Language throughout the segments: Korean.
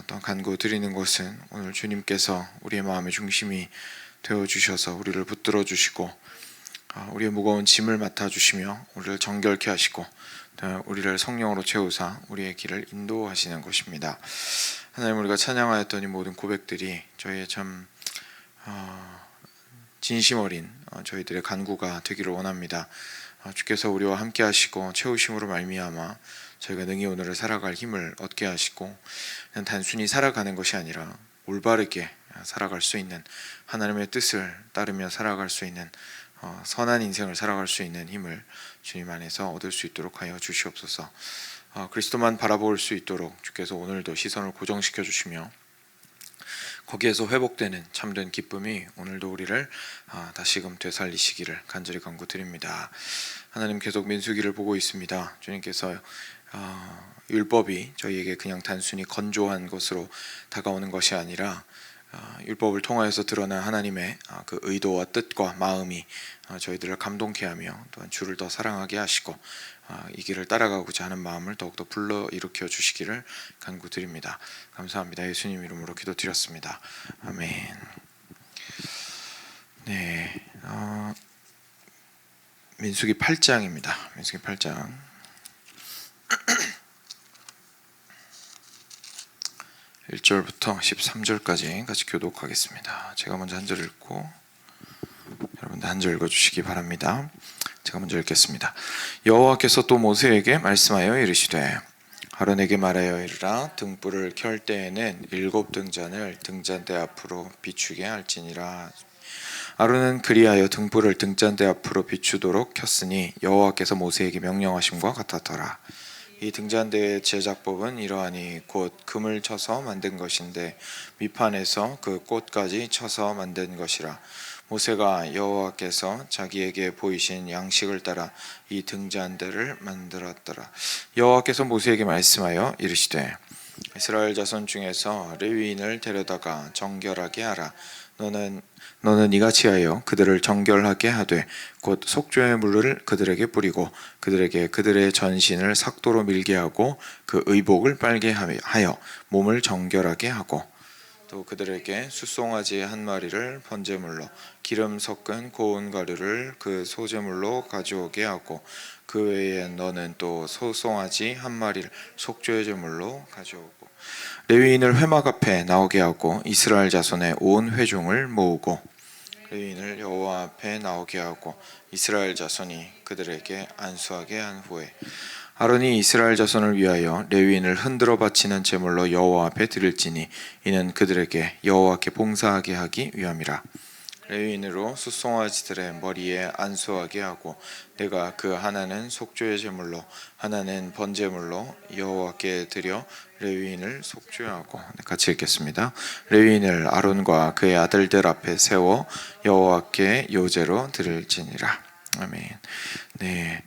또 간구 드리는 것은 오늘 주님께서 우리의 마음의 중심이 되어 주셔서 우리를 붙들어 주시고 우리의 무거운 짐을 맡아 주시며 우리를 정결케 하시고 또 우리를 성령으로 채우사 우리의 길을 인도하시는 것입니다. 하나님, 우리가 찬양하였던 이 모든 고백들이 저희의 참 진심 어린 저희들의 간구가 되기를 원합니다. 주께서 우리와 함께 하시고 채우심으로 말미암아 저희가 능히 오늘을 살아갈 힘을 얻게 하시고, 그냥 단순히 살아가는 것이 아니라 올바르게 살아갈 수 있는, 하나님의 뜻을 따르며 살아갈 수 있는 선한 인생을 살아갈 수 있는 힘을 주님 안에서 얻을 수 있도록 하여 주시옵소서. 그리스도만 바라볼 수 있도록 주께서 오늘도 시선을 고정시켜 주시며 거기에서 회복되는 참된 기쁨이 오늘도 우리를 다시금 되살리시기를 간절히 간구드립니다. 하나님, 계속 민수기를 보고 있습니다. 주님께서 율법이 저희에게 그냥 단순히 건조한 것으로 다가오는 것이 아니라 율법을 통하여서 드러난 하나님의 그 의도와 뜻과 마음이 저희들을 감동케 하며 또한 주를 더 사랑하게 하시고 이 길을 따라가고자 하는 마음을 더욱더 불러일으켜 주시기를 간구드립니다. 감사합니다. 예수님 이름으로 기도드렸습니다. 아멘. 네, 민수기 8장입니다. 민수기 8장 1절부터 13절까지 같이 교독하겠습니다. 제가 먼저 한 절 읽고 여러분도 한 절 읽어주시기 바랍니다. 제가 먼저 읽겠습니다. 여호와께서 또 모세에게 말씀하여 이르시되 아론에게 말하여 이르라. 등불을 켤 때에는 7 등잔을 등잔대 앞으로 비추게 할지니라. 아론은 그리하여 등불을 등잔대 앞으로 비추도록 켰으니 여호와께서 모세에게 명령하심과 같았더라. 이 등잔대의 제작법은 이러하니 곧 금을 쳐서 만든 것인데 밑판에서 그 꽃까지 쳐서 만든 것이라. 모세가 여호와께서 자기에게 보이신 양식을 따라 이 등잔대를 만들었더라. 여호와께서 모세에게 말씀하여 이르시되 이스라엘 자손 중에서 레위인을 데려다가 정결하게 하라. 너는 이같이 하여 그들을 정결하게 하되 곧 속죄의 물을 그들에게 뿌리고 그들에게 그들의 전신을 삭도로 밀게 하고 그 의복을 빨게 하여 몸을 정결하게 하고 또 그들에게 숫송아지 한 마리를 번제물로 기름 섞은 고운 가루를 그 소제물로 가져오게 하고 그 외에 너는 또 소송아지 한 마리를 속죄의 제물로 가져오고 레위인을 회막 앞에 나오게 하고 이스라엘 자손의 온 회중을 모으고 레위인을 여호와 앞에 나오게 하고 이스라엘 자손이 그들에게 안수하게 한 후에 아론이 이스라엘 자손을 위하여 레위인을 흔들어 바치는 제물로 여호와 앞에 드릴지니 이는 그들에게 여호와께 봉사하게 하기 위함이라. 레위인으로 숫송아지들의 머리에 안수하게 하고 내가 그 하나는 속죄의 제물로 하나는 번제물로 여호와께 드려 레위인을 속죄하고. 같이 읽겠습니다. 레위인을 아론과 그의 아들들 앞에 세워 여호와께 요제로 드릴지니라. 아멘. 네.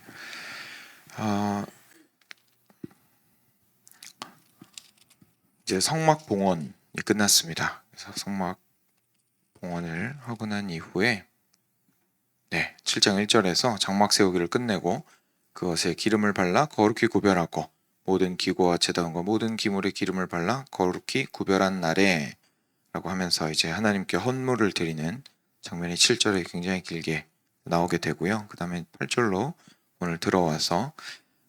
이제 성막 봉헌이 끝났습니다. 그래서 성막 봉헌을 하고 난 이후에 7장 1절에서 장막 세우기를 끝내고 그것에 기름을 발라 거룩히 구별하고 모든 기구와 제단과 모든 기물에 기름을 발라 거룩히 구별한 날에 라고 하면서 이제 하나님께 헌물을 드리는 장면이 7절에 굉장히 길게 나오게 되고요. 그 다음에 8절로 오늘 들어와서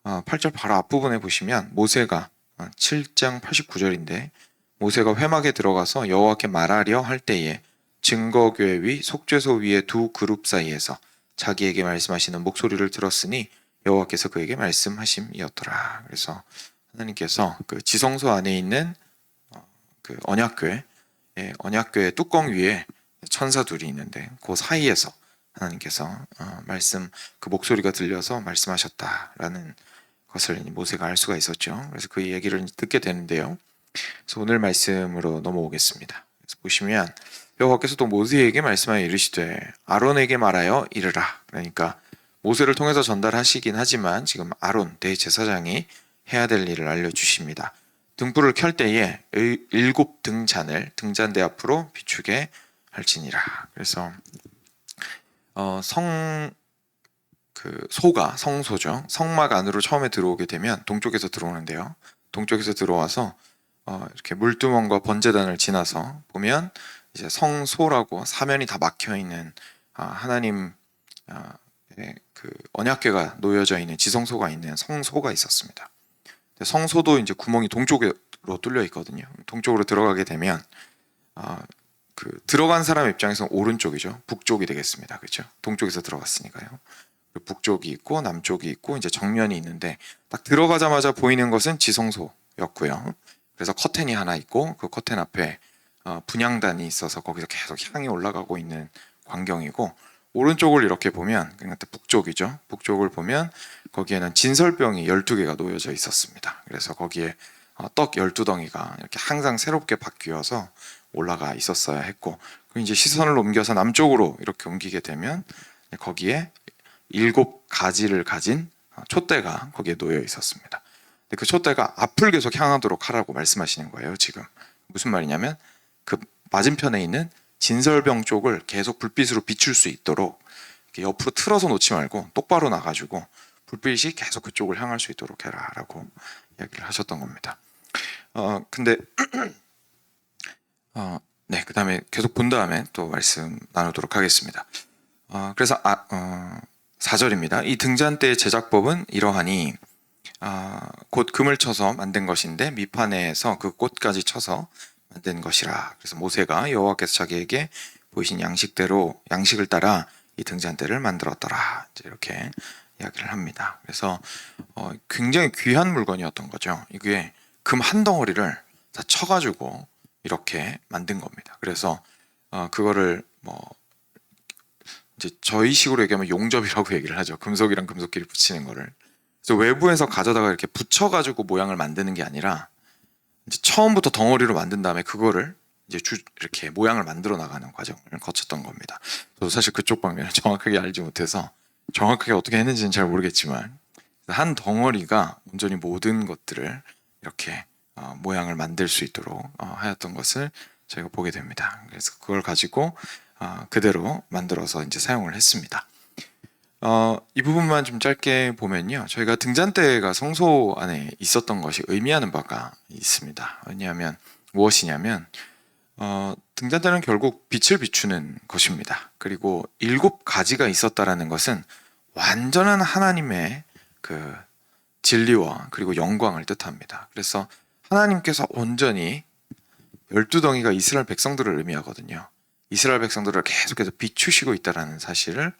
8절 바로 앞부분에 보시면 모세가 7장 89절인데 모세가 회막에 들어가서 여호와께 말하려 할 때에 증거궤 위 속죄소 위의 두 그룹 사이에서 자기에게 말씀하시는 목소리를 들었으니 여호와께서 그에게 말씀하심이었더라. 그래서 하나님께서 그 지성소 안에 있는 그 언약궤의 뚜껑 위에 천사 둘이 있는데 그 사이에서 하나님께서 그 목소리가 들려서 말씀하셨다라는 것을 모세가 알 수가 있었죠. 그래서 그 얘기를 듣게 되는데요. 그래서 오늘 말씀으로 넘어오겠습니다. 그래서 보시면 여호와께서 또 모세에게 말씀하여 이르시되 아론에게 말하여 이르라. 그러니까 모세를 통해서 전달하시긴 하지만 지금 아론 대제사장이 해야 될 일을 알려주십니다. 등불을 켤 때에 7 등잔을 등잔대 앞으로 비추게 할지니라. 그래서 소가 성소죠. 성막 안으로 처음에 들어오게 되면 동쪽에서 들어오는데요. 동쪽에서 들어와서 이렇게 물두멍과 번제단을 지나서 보면 이제 성소라고 사면이 다 막혀 있는 하나님 그 언약궤가 놓여져 있는 지성소가 있는 성소가 있었습니다. 성소도 이제 구멍이 동쪽으로 뚫려 있거든요. 동쪽으로 들어가게 되면 그 들어간 사람 입장에서는 오른쪽이죠. 북쪽이 되겠습니다. 그렇죠? 동쪽에서 들어갔으니까요. 북쪽이 있고 남쪽이 있고 이제 정면이 있는데 딱 들어가자마자 보이는 것은 지성소였고요. 그래서 커튼이 하나 있고 그 커튼 앞에 분향단이 있어서 거기서 계속 향이 올라가고 있는 광경이고, 오른쪽을 이렇게 보면 그러니까 북쪽이죠. 북쪽을 보면 거기에는 진설병이 12개가 놓여져 있었습니다. 그래서 거기에 떡 12덩이가 이렇게 항상 새롭게 바뀌어서 올라가 있었어야 했고, 이제 시선을 옮겨서 남쪽으로 이렇게 옮기게 되면 거기에 7가지를 가진 촛대가 거기에 놓여 있었습니다. 근데 그 촛대가 앞을 계속 향하도록 하라고 말씀하시는 거예요. 지금 무슨 말이냐면 그 맞은편에 있는 진설병 쪽을 계속 불빛으로 비출 수 있도록 이렇게 옆으로 틀어서 놓지 말고 똑바로 나가지고 불빛이 계속 그쪽을 향할 수 있도록 해라 라고 이야기를 하셨던 겁니다. 근데 네, 그 다음에 계속 본 다음에 또 말씀 나누도록 하겠습니다. 그래서 4절입니다. 이 등잔대의 제작법은 이러하니 곧 금을 쳐서 만든 것인데 밑판에서 그 꽃까지 쳐서 만든 것이라. 그래서 모세가 여호와께서 자기에게 보이신 양식을 따라 이 등잔대를 만들었더라. 이렇게 이야기를 합니다. 그래서 굉장히 귀한 물건이었던 거죠. 이게 금 한 덩어리를 다 쳐가지고 이렇게 만든 겁니다. 그래서 그거를 이제 저희식으로 얘기하면 용접이라고 얘기를 하죠. 금속이랑 금속끼리 붙이는 거를. 그래서 외부에서 가져다가 이렇게 붙여가지고 모양을 만드는 게 아니라 이제 처음부터 덩어리로 만든 다음에 그거를 이제 이렇게 모양을 만들어 나가는 과정을 거쳤던 겁니다. 저도 사실 그쪽 방면을 정확하게 알지 못해서 정확하게 어떻게 했는지는 잘 모르겠지만 한 덩어리가 온전히 모든 것들을 이렇게 모양을 만들 수 있도록 하였던 것을 저희가 보게 됩니다. 그래서 그걸 가지고 그대로 만들어서 이제 사용을 했습니다. 이 부분만 좀 짧게 보면요, 저희가 등잔대가 성소 안에 있었던 것이 의미하는 바가 있습니다. 왜냐하면 무엇이냐면 등잔대는 결국 빛을 비추는 것입니다. 그리고 7가지가 있었다라는 것은 완전한 하나님의 그 진리와 그리고 영광을 뜻합니다. 그래서 하나님께서 온전히 12덩이가 이스라엘 백성들을 의미하거든요. 이스라엘 백성들을 계속해서 비추시고 있다는 사실을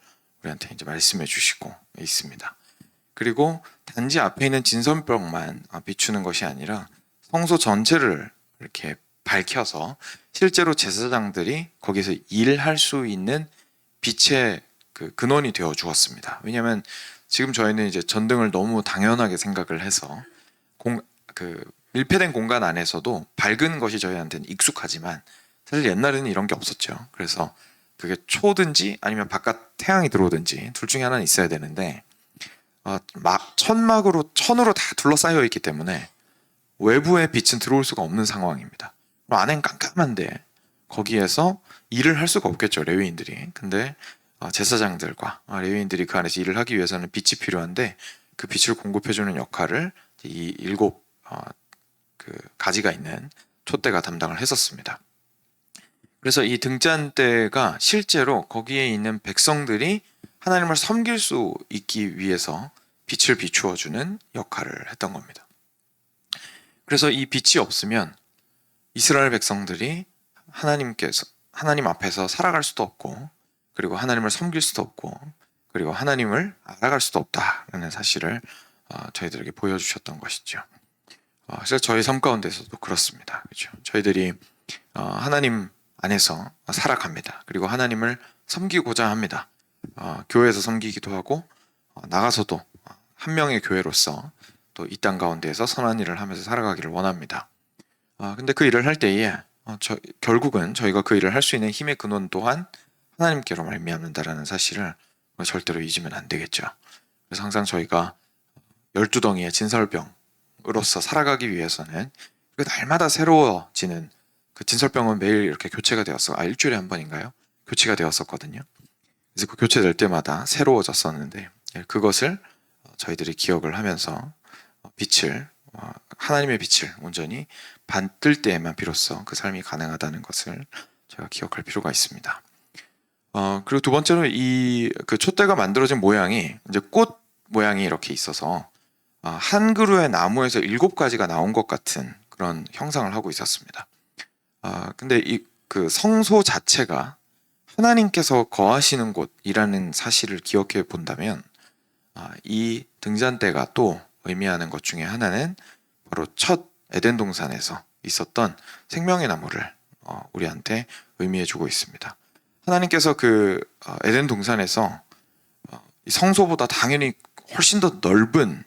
우리한테 이제 말씀해 주시고 있습니다. 그리고 단지 앞에 있는 진선병만 비추는 것이 아니라 성소 전체를 이렇게 밝혀서 실제로 제사장들이 거기서 일할 수 있는 빛의 그 근원이 되어 주었습니다. 왜냐하면 지금 저희는 이제 전등을 너무 당연하게 생각을 해서 밀폐된 공간 안에서도 밝은 것이 저희한테는 익숙하지만 사실 옛날에는 이런 게 없었죠. 그래서 그게 초든지 아니면 바깥 태양이 들어오든지 둘 중에 하나는 있어야 되는데 천으로 다 둘러싸여 있기 때문에 외부의 빛은 들어올 수가 없는 상황입니다. 안엔 깜깜한데 거기에서 일을 할 수가 없겠죠, 레위인들이. 근데 제사장들과 레위인들이 그 안에서 일을 하기 위해서는 빛이 필요한데 그 빛을 공급해주는 역할을 이 7가지가 있는 촛대가 담당을 했었습니다. 그래서 이 등잔대가 실제로 거기에 있는 백성들이 하나님을 섬길 수 있기 위해서 빛을 비추어주는 역할을 했던 겁니다. 그래서 이 빛이 없으면 이스라엘 백성들이 하나님 앞에서 살아갈 수도 없고, 그리고 하나님을 섬길 수도 없고, 그리고 하나님을 알아갈 수도 없다라는 사실을 저희들에게 보여주셨던 것이죠. 그래서 저희 삶 가운데서도 그렇습니다. 그렇죠? 저희들이 하나님 안에서 살아갑니다. 그리고 하나님을 섬기고자 합니다. 교회에서 섬기기도 하고 나가서도 한 명의 교회로서 또 이 땅 가운데에서 선한 일을 하면서 살아가기를 원합니다. 근데 그 일을 할 때에 결국은 저희가 그 일을 할 수 있는 힘의 근원 또한 하나님께로 말미암는다라는 사실을 절대로 잊으면 안 되겠죠. 그래서 항상 저희가 12덩이의 진설병으로서 살아가기 위해서는 날마다 새로워지는 그 진설병은 매일 이렇게 교체가 되었어. 일주일에 한 번인가요? 교체가 되었었거든요. 그래서 그 교체될 때마다 새로워졌었는데 그것을 저희들이 기억을 하면서 빛을 하나님의 빛을 온전히 받을 때에만 비로소 그 삶이 가능하다는 것을 제가 기억할 필요가 있습니다. 그리고 두 번째로 이 그 촛대가 만들어진 모양이 이제 꽃 모양이 이렇게 있어서 한 그루의 나무에서 7가지가 나온 것 같은 그런 형상을 하고 있었습니다. 근데 이 그 성소 자체가 하나님께서 거하시는 곳이라는 사실을 기억해 본다면 이 등잔대가 또 의미하는 것 중에 하나는 바로 첫 에덴 동산에서 있었던 생명의 나무를 우리한테 의미해 주고 있습니다. 하나님께서 그 에덴 동산에서 이 성소보다 당연히 훨씬 더 넓은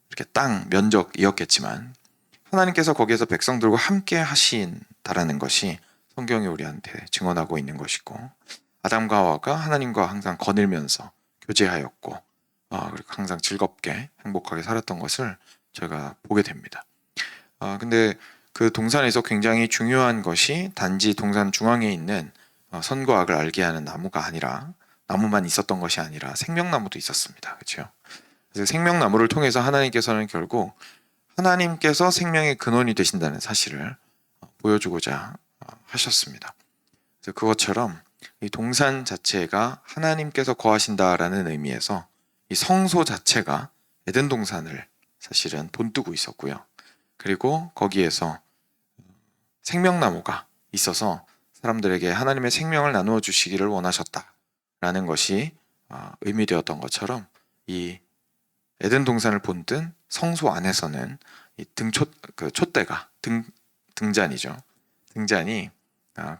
이렇게 땅 면적이었겠지만 하나님께서 거기에서 백성들과 함께 하신다라는 것이 성경이 우리한테 증언하고 있는 것이고, 아담과 하와가 하나님과 항상 거닐면서 교제하였고 그리고 항상 즐겁게 행복하게 살았던 것을 저희가 보게 됩니다. 근데 그 동산에서 굉장히 중요한 것이 단지 동산 중앙에 있는 선과 악을 알게 하는 나무가 아니라, 나무만 있었던 것이 아니라 생명나무도 있었습니다. 그렇죠? 그래서 생명나무를 통해서 하나님께서는 결국 하나님께서 생명의 근원이 되신다는 사실을 보여주고자 하셨습니다. 그래서 그것처럼 이 동산 자체가 하나님께서 거하신다라는 의미에서 이 성소 자체가 에덴 동산을 사실은 본뜨고 있었고요. 그리고 거기에서 생명나무가 있어서 사람들에게 하나님의 생명을 나누어 주시기를 원하셨다라는 것이 의미되었던 것처럼, 이 에덴 동산을 본뜬 성소 안에서는 이 촛대가 등잔이죠. 등잔이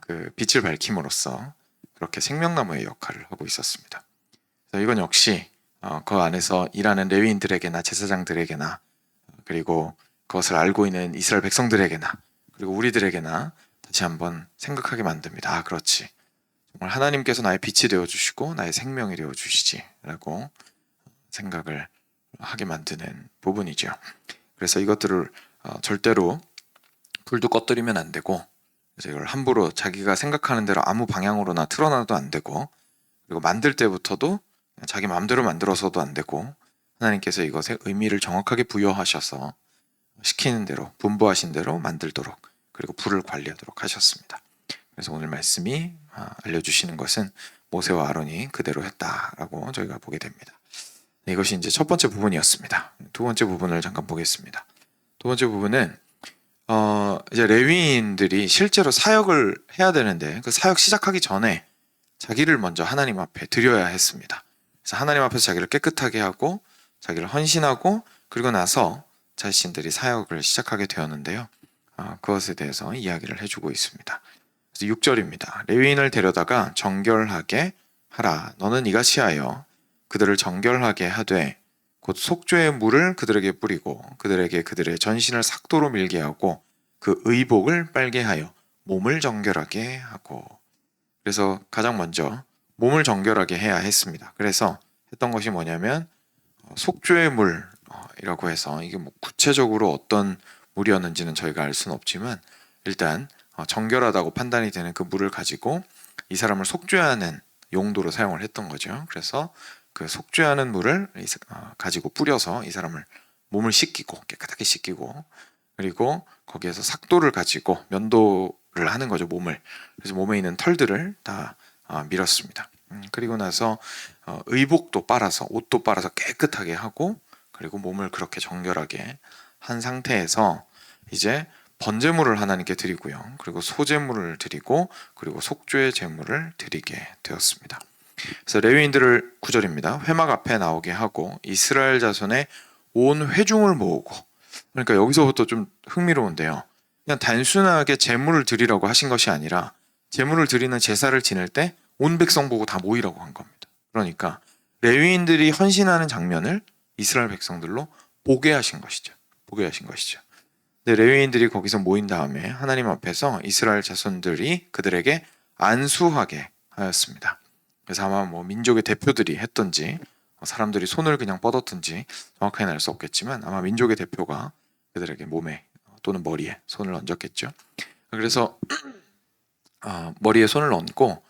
그 빛을 밝힘으로써 그렇게 생명나무의 역할을 하고 있었습니다. 그래서 이건 역시 그 안에서 일하는 레위인들에게나 제사장들에게나, 그리고 그것을 알고 있는 이스라엘 백성들에게나, 그리고 우리들에게나 다시 한번 생각하게 만듭니다. 그렇지, 정말 하나님께서 나의 빛이 되어주시고 나의 생명이 되어주시지 라고 생각을 하게 만드는 부분이죠. 그래서 이것들을 절대로 불도 꺼뜨리면 안 되고, 그래서 이걸 함부로 자기가 생각하는 대로 아무 방향으로나 틀어놔도 안 되고, 그리고 만들 때부터도 자기 마음대로 만들어서도 안 되고, 하나님께서 이것에 의미를 정확하게 부여하셔서 시키는 대로, 분부하신 대로 만들도록, 그리고 불을 관리하도록 하셨습니다. 그래서 오늘 말씀이 알려주시는 것은 모세와 아론이 그대로 했다라고 저희가 보게 됩니다. 이것이 이제 첫 번째 부분이었습니다. 두 번째 부분을 잠깐 보겠습니다. 두 번째 부분은 이제 레위인들이 실제로 사역을 해야 되는데, 그 사역 시작하기 전에 자기를 먼저 하나님 앞에 드려야 했습니다. 그래서 하나님 앞에서 자기를 깨끗하게 하고 자기를 헌신하고, 그리고 나서 자신들이 사역을 시작하게 되었는데요. 그것에 대해서 이야기를 해주고 있습니다. 그래서 6절입니다. 레위인을 데려다가 정결하게 하라. 너는 이같이 하여 그들을 정결하게 하되 곧 속죄의 물을 그들에게 뿌리고 그들에게 그들의 전신을 삭도로 밀게 하고 그 의복을 빨게 하여 몸을 정결하게 하고. 그래서 가장 먼저 몸을 정결하게 해야 했습니다. 그래서 했던 것이 뭐냐면 속죄의 물이라고 해서, 이게 뭐 구체적으로 어떤 물이었는지는 저희가 알 수는 없지만 일단 정결하다고 판단이 되는 그 물을 가지고 이 사람을 속죄하는 용도로 사용을 했던 거죠. 그래서 그 속죄하는 물을 가지고 뿌려서 이 사람을 몸을 씻기고, 깨끗하게 씻기고, 그리고 거기에서 삭도를 가지고 면도를 하는 거죠, 몸을. 그래서 몸에 있는 털들을 다 밀었습니다. 그리고 나서 의복도 빨아서, 옷도 빨아서 깨끗하게 하고, 그리고 몸을 그렇게 정결하게 한 상태에서 이제 번제물을 하나님께 드리고요, 그리고 소제물을 드리고, 그리고 속죄의 제물을 드리게 되었습니다. 그래서 레위인들을 9절입니다. 회막 앞에 나오게 하고 이스라엘 자손의 온 회중을 모으고. 그러니까 여기서부터 좀 흥미로운데요. 그냥 단순하게 제물을 드리라고 하신 것이 아니라 제물을 드리는 제사를 지낼 때 온 백성 보고 다 모이라고 한 겁니다. 그러니까 레위인들이 헌신하는 장면을 이스라엘 백성들로 보게 하신 것이죠. 보게 하신 것이죠. 근데 레위인들이 거기서 모인 다음에 하나님 앞에서 이스라엘 자손들이 그들에게 안수하게 하였습니다. 그래서 아마 뭐 민족의 대표들이 했던지 사람들이 손을 그냥 뻗었든지 정확하게는 알 수 없겠지만, 아마 민족의 대표가 그들에게 몸에 또는 머리에 손을 얹었겠죠. 그래서 머리에 손을 얹고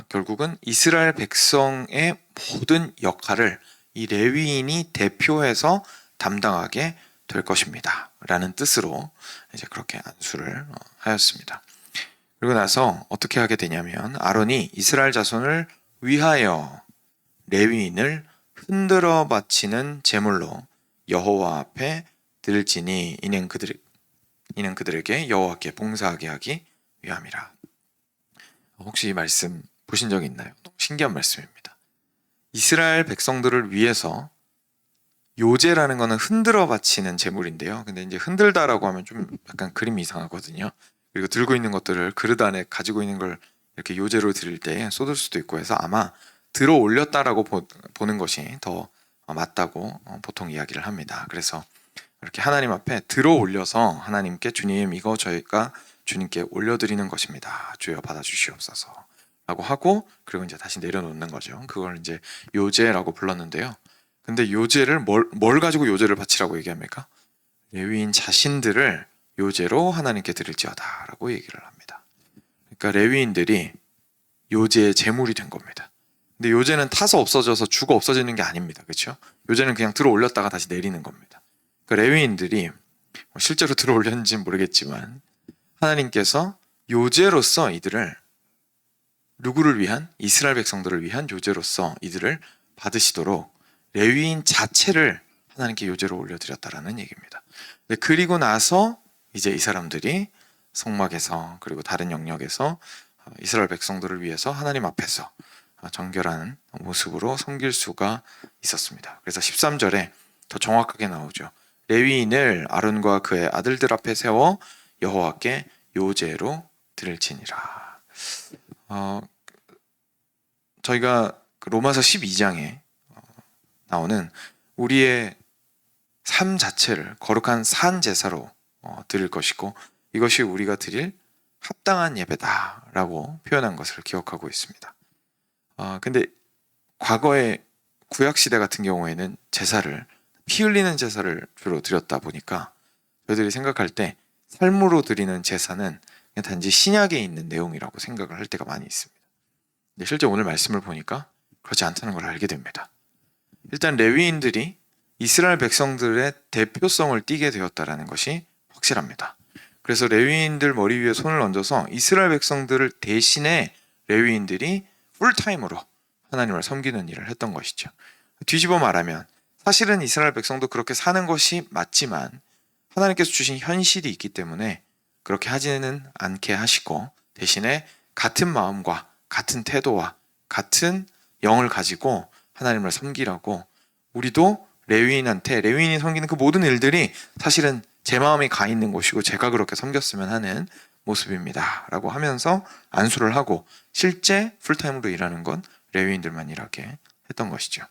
결국은 이스라엘 백성의 모든 역할을 이 레위인이 대표해서 담당하게 될 것입니다. 라는 뜻으로 이제 그렇게 안수를 하였습니다. 그리고 나서 어떻게 하게 되냐면 아론이 이스라엘 자손을 위하여 레위인을 흔들어 바치는 제물로 여호와 앞에 드릴지니 이는 그들에게 여호와께 봉사하게 하기 위함이라. 혹시 이 말씀 보신 적 있나요? 너무 신기한 말씀입니다. 이스라엘 백성들을 위해서 요제라는 거는 흔들어 바치는 제물인데요. 근데 이제 흔들다라고 하면 좀 약간 그림이 이상하거든요. 그리고 들고 있는 것들을 그릇 안에 가지고 있는 걸 이렇게 요제로 드릴 때 쏟을 수도 있고 해서 아마 들어 올렸다라고 보는 것이 더 맞다고 보통 이야기를 합니다. 그래서 이렇게 하나님 앞에 들어 올려서 하나님께 주님 이거 저희가 주님께 올려드리는 것입니다. 주여 받아주시옵소서 라고 하고 그리고 이제 다시 내려놓는 거죠. 그걸 이제 요제라고 불렀는데요. 근데 요제를 뭘 가지고 요제를 바치라고 얘기합니까? 레위인 자신들을 요제로 하나님께 드릴지어다 라고 얘기를 합니다. 그러니까 레위인들이 요제의 제물이 된 겁니다. 근데 요제는 타서 없어져서 죽어 없어지는 게 아닙니다. 그렇죠? 요제는 그냥 들어 올렸다가 다시 내리는 겁니다. 그러니까 레위인들이 실제로 들어 올렸는지는 모르겠지만 하나님께서 요제로서 이들을 누구를 위한? 이스라엘 백성들을 위한 요제로서 이들을 받으시도록 레위인 자체를 하나님께 요제로 올려드렸다라는 얘기입니다. 그리고 나서 이제 이 사람들이 성막에서 그리고 다른 영역에서 이스라엘 백성들을 위해서 하나님 앞에서 정결한 모습으로 섬길 수가 있었습니다. 그래서 13절에 더 정확하게 나오죠. 레위인을 아론과 그의 아들들 앞에 세워 여호와께 요제로 드릴지니라. 저희가 로마서 12장에 나오는 우리의 삶 자체를 거룩한 산 제사로 드릴 것이고 이것이 우리가 드릴 합당한 예배다라고 표현한 것을 기억하고 있습니다. 근데 과거의 구약시대 같은 경우에는 제사를 피 흘리는 제사를 주로 드렸다 보니까 저희들이 생각할 때 삶으로 드리는 제사는 그냥 단지 신약에 있는 내용이라고 생각을 할 때가 많이 있습니다. 근데 실제 오늘 말씀을 보니까 그렇지 않다는 걸 알게 됩니다. 일단 레위인들이 이스라엘 백성들의 대표성을 띠게 되었다는 것이 확실합니다. 그래서 레위인들 머리 위에 손을 얹어서 이스라엘 백성들을 대신해 레위인들이 풀타임으로 하나님을 섬기는 일을 했던 것이죠. 뒤집어 말하면 사실은 이스라엘 백성도 그렇게 사는 것이 맞지만 하나님께서 주신 현실이 있기 때문에 그렇게 하지는 않게 하시고 대신에 같은 마음과 같은 태도와 같은 영을 가지고 하나님을 섬기라고 우리도 레위인이 섬기는 그 모든 일들이 사실은 제 마음이 가 있는 곳이고 제가 그렇게 섬겼으면 하는 모습입니다 라고 하면서 안수를 하고 실제 풀타임으로 일하는 건 레위인들만 일하게 했던 것이죠.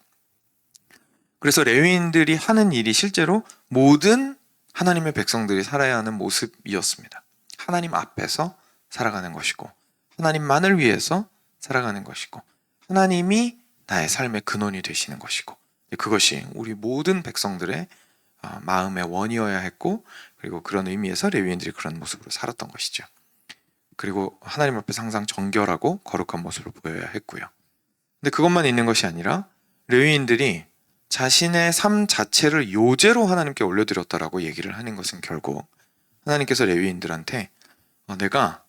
그래서 레위인들이 하는 일이 실제로 모든 하나님의 백성들이 살아야 하는 모습이었습니다. 하나님 앞에서 살아가는 것이고 하나님만을 위해서 살아가는 것이고 하나님이 나의 삶의 근원이 되시는 것이고 그것이 우리 모든 백성들의 마음의 원이어야 했고 그리고 그런 의미에서 레위인들이 그런 모습으로 살았던 것이죠. 그리고 하나님 앞에서 항상 정결하고 거룩한 모습을 보여야 했고요. 근데 그것만 있는 것이 아니라 레위인들이 자신의 삶 자체를 요제로 하나님께 올려드렸다라고 얘기를 하는 것은 결국 하나님께서 레위인들한테 내가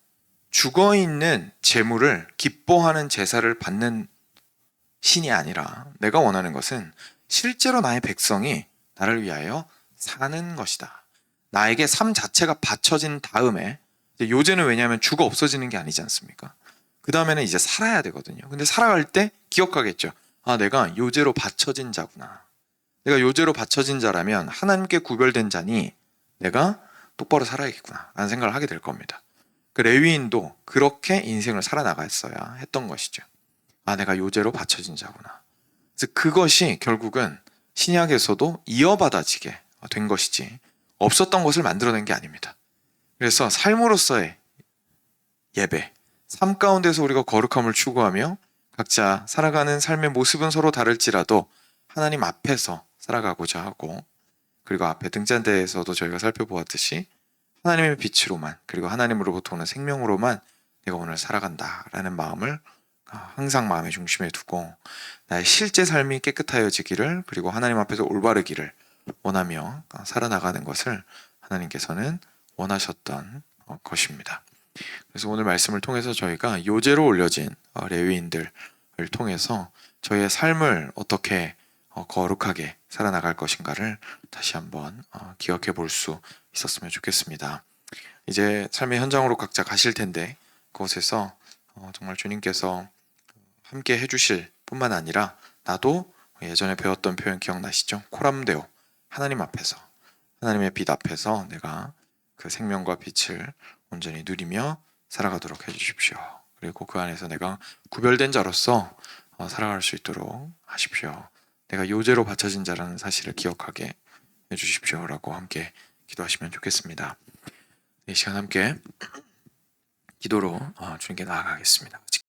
죽어있는 재물을 기뻐하는 제사를 받는 신이 아니라 내가 원하는 것은 실제로 나의 백성이 나를 위하여 사는 것이다. 나에게 삶 자체가 바쳐진 다음에 요제는 왜냐하면 죽어 없어지는 게 아니지 않습니까? 그 다음에는 이제 살아야 되거든요. 근데 살아갈 때 기억하겠죠. 내가 요제로 바쳐진 자구나. 내가 요제로 바쳐진 자라면 하나님께 구별된 자니 내가 똑바로 살아야겠구나 라는 생각을 하게 될 겁니다. 그 레위인도 그렇게 인생을 살아나갔어야 했던 것이죠. 내가 요제로 바쳐진 자구나. 그래서 그것이 결국은 신약에서도 이어받아지게 된 것이지 없었던 것을 만들어낸 게 아닙니다. 그래서 삶으로서의 예배, 삶 가운데서 우리가 거룩함을 추구하며 각자 살아가는 삶의 모습은 서로 다를지라도 하나님 앞에서 살아가고자 하고 그리고 앞에 등잔대에서도 저희가 살펴보았듯이 하나님의 빛으로만 그리고 하나님으로부터 오는 생명으로만 내가 오늘 살아간다라는 마음을 항상 마음의 중심에 두고 나의 실제 삶이 깨끗하여지기를 그리고 하나님 앞에서 올바르기를 원하며 살아나가는 것을 하나님께서는 원하셨던 것입니다. 그래서 오늘 말씀을 통해서 저희가 요제로 올려진 레위인들을 통해서 저희의 삶을 어떻게 거룩하게 살아나갈 것인가를 다시 한번 기억해 볼 수 있었으면 좋겠습니다. 이제 삶의 현장으로 각자 가실 텐데 그곳에서 정말 주님께서 함께 해주실 뿐만 아니라 나도 예전에 배웠던 표현 기억나시죠? 코람데오, 하나님 앞에서, 하나님의 빛 앞에서 내가 그 생명과 빛을 온전히 누리며 살아가도록 해주십시오. 그리고 그 안에서 내가 구별된 자로서 살아갈 수 있도록 하십시오. 내가 요제로 바쳐진 자라는 사실을 기억하게 해주십시오. 라고 함께 기도하시면 좋겠습니다. 이 시간 함께 기도로 주님께 나아가겠습니다.